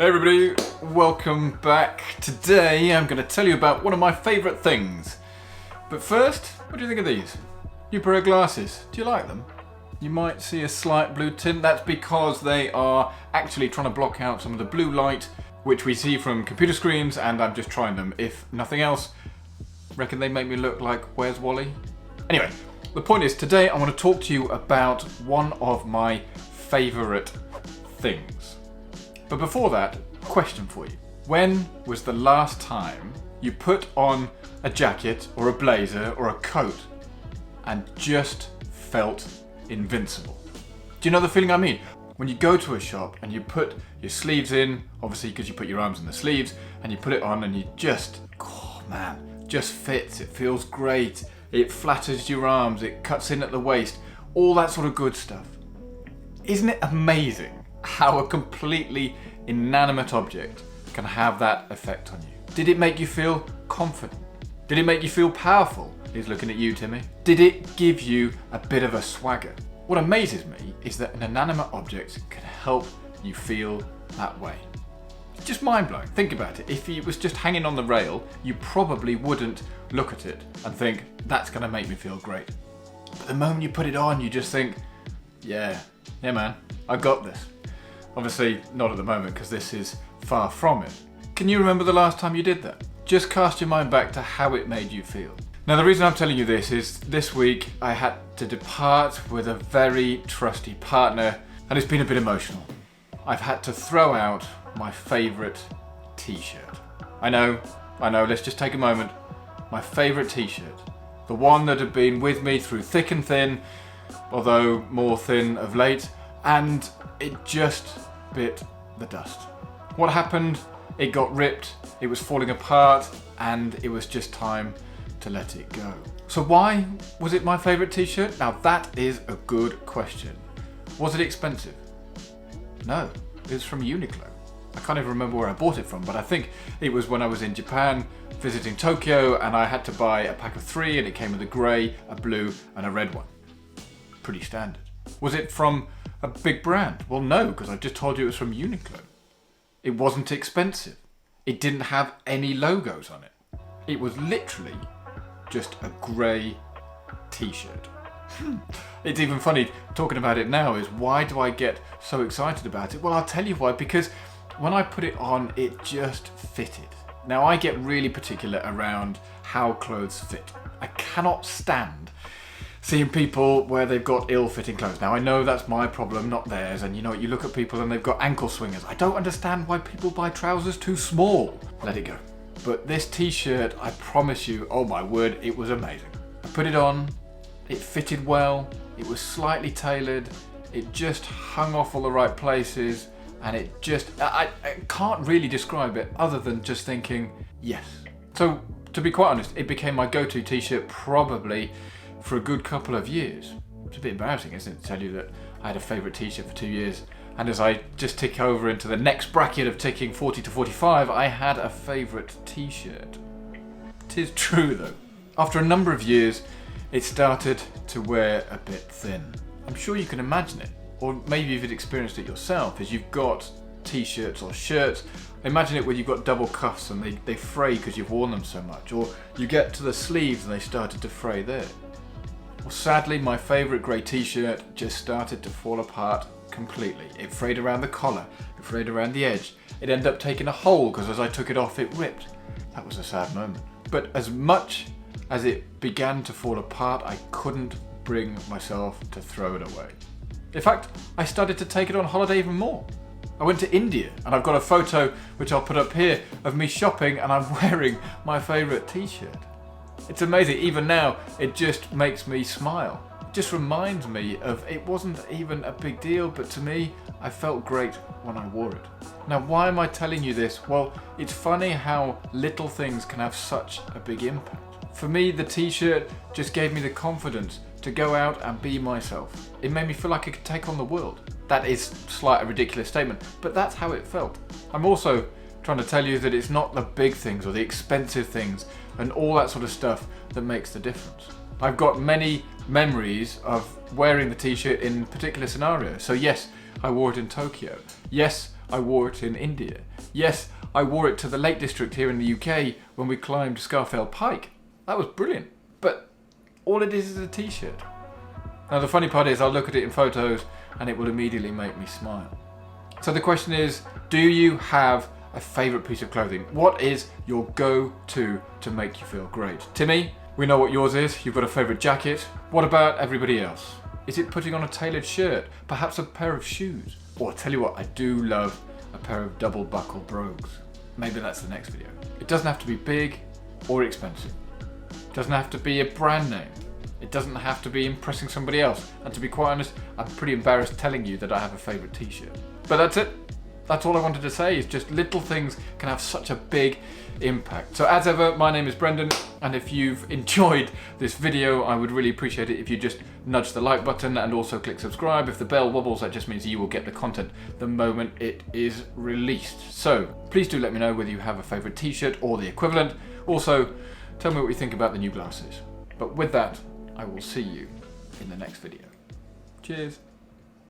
Hey everybody, welcome back. Today I'm going to tell you about one of my favourite things. But first, what do you think of these? New pair of glasses. Do you like them? You might see a slight blue tint. That's because they are actually trying to block out some of the blue light which we see from computer screens, and I'm just trying them. If nothing else, reckon they make me look like Where's Wally? Anyway, the point is today I want to talk to you about one of my favourite things. But before that, question for you. When was the last time you put on a jacket or a blazer or a coat and just felt invincible? Do you know the feeling I mean? When you go to a shop and you put your sleeves in, obviously because you put your arms in the sleeves, and you put it on and you just, oh man, just fits, it feels great, it flatters your arms, it cuts in at the waist, all that sort of good stuff. Isn't it amazing how a completely inanimate object can have that effect on you? Did it make you feel confident? Did it make you feel powerful? He's looking at you, Timmy. Did it give you a bit of a swagger? What amazes me is that an inanimate object can help you feel that way. It's just mind-blowing. Think about it. If it was just hanging on the rail, you probably wouldn't look at it and think, that's going to make me feel great. But the moment you put it on, you just think, yeah man, I got this. Obviously not at the moment because this is far from it. Can you remember the last time you did that? Just cast your mind back to how it made you feel. Now the reason I'm telling you this is this week I had to depart with a very trusty partner, and it's been a bit emotional. I've had to throw out my favourite t-shirt. I know, let's just take a moment. My favourite t-shirt. The one that had been with me through thick and thin, although more thin of late, and it just bit the dust. What happened? It got ripped, it was falling apart, and it was just time to let it go. So why was it my favourite t-shirt? Now that is a good question. Was it expensive? No, it was from Uniqlo. I can't even remember where I bought it from, but I think it was when I was in Japan visiting Tokyo, and I had to buy a pack of 3, and it came with a grey, a blue, and a red one. Pretty standard. Was it from a big brand? Well, no, because I just told you it was from Uniqlo. It wasn't expensive. It didn't have any logos on it. It was literally just a grey t-shirt. It's even funny talking about it now is why do I get so excited about it? Well, I'll tell you why, because when I put it on, it just fitted. Now I get really particular around how clothes fit. I cannot stand seeing people where they've got ill-fitting clothes. Now I know that's my problem, not theirs, and you know, you look at people and they've got ankle swingers. I don't understand why people buy trousers too small. Let it go. But this t-shirt, I promise you, oh my word, it was amazing. I put it on, it fitted well, it was slightly tailored, it just hung off all the right places, and it just, I can't really describe it other than just thinking, yes. So, to be quite honest, it became my go-to t-shirt probably for a good couple of years. It's a bit embarrassing, isn't it, to tell you that I had a favourite t-shirt for 2 years, and as I just tick over into the next bracket of ticking 40 to 45, I had a favourite t-shirt. It is true though. After a number of years, it started to wear a bit thin. I'm sure you can imagine it, or maybe you've experienced it yourself, as you've got t-shirts or shirts. Imagine it when you've got double cuffs and they fray because you've worn them so much, or you get to the sleeves and they started to fray there. Well, sadly, my favourite grey t-shirt just started to fall apart completely. It frayed around the collar, it frayed around the edge. It ended up taking a hole because as I took it off, it ripped. That was a sad moment. But as much as it began to fall apart, I couldn't bring myself to throw it away. In fact, I started to take it on holiday even more. I went to India, and I've got a photo, which I'll put up here, of me shopping and I'm wearing my favourite t-shirt. It's amazing, even now, it just makes me smile. It just reminds me of it wasn't even a big deal, but to me, I felt great when I wore it. Now, why am I telling you this? Well, it's funny how little things can have such a big impact. For me, the t-shirt just gave me the confidence to go out and be myself. It made me feel like I could take on the world. That is slightly a ridiculous statement, but that's how it felt. I'm also trying to tell you that it's not the big things or the expensive things and all that sort of stuff that makes the difference. I've got many memories of wearing the t-shirt in particular scenarios. So yes, I wore it in Tokyo. Yes, I wore it in India. Yes, I wore it to the Lake District here in the UK when we climbed Scafell Pike. That was brilliant. But all it is a t-shirt. Now the funny part is I'll look at it in photos and it will immediately make me smile. So the question is, do you have a favourite piece of clothing? What is your go-to to make you feel great? Timmy, we know what yours is. You've got a favourite jacket. What about everybody else? Is it putting on a tailored shirt? Perhaps a pair of shoes? Or I'll tell you what, I do love a pair of double buckle brogues. Maybe that's the next video. It doesn't have to be big or expensive. It doesn't have to be a brand name. It doesn't have to be impressing somebody else. And to be quite honest, I'm pretty embarrassed telling you that I have a favourite t-shirt. But that's it. That's all I wanted to say, is just little things can have such a big impact. So as ever, my name is Brendan, and if you've enjoyed this video, I would really appreciate it if you just nudge the like button and also click subscribe. If the bell wobbles, that just means you will get the content the moment it is released. So please do let me know whether you have a favourite t-shirt or the equivalent. Also, tell me what you think about the new glasses. But with that, I will see you in the next video. Cheers.